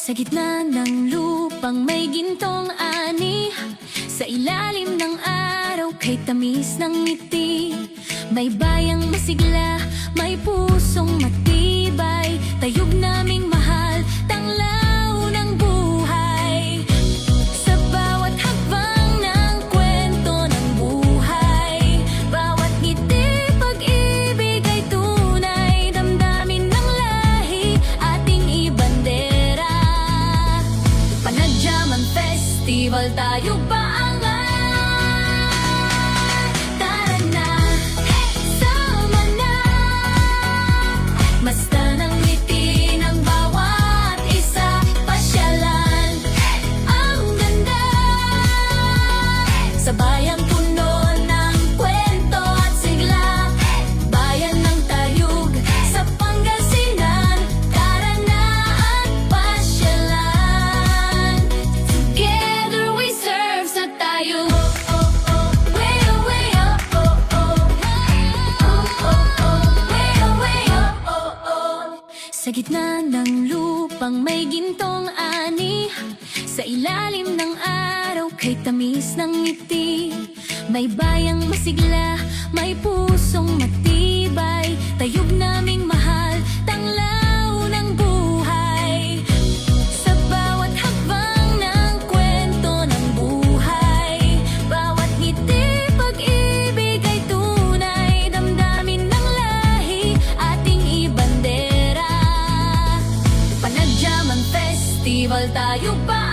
Sa gitna ng lupang may gintong ani, sa ilalim ng araw kay tamis ng ngiti. May bayang masigla, may pusong matibay, tayog naming mahal, tanglaw ng buhay. Sa bawat hakbang ng kwento ng buhay, bawat ngiti, pag-ibig ay tunay, damdamin ng lahi, ating ibandera. Panagyaman Festival, tayo pa ang sa bayang puno ng kwento at sigla, bayan ng tayug sa Pangasinan, tara na at pasyalan. Together we serve sa tayug. Way away up, way up. Sa gitna ng lupang may gintong ani, sa ilalim ng araw kay tamis ng ngiti. May bayang masigla, may pusong matibay, tayog naming mahal, tanglaw ng buhay. Sa bawat hakbang ng kwento ng buhay, bawat ngiti, pag-ibig ay tunay, damdamin ng lahi, ating ibandera. Panagyaman Festival, tayo pa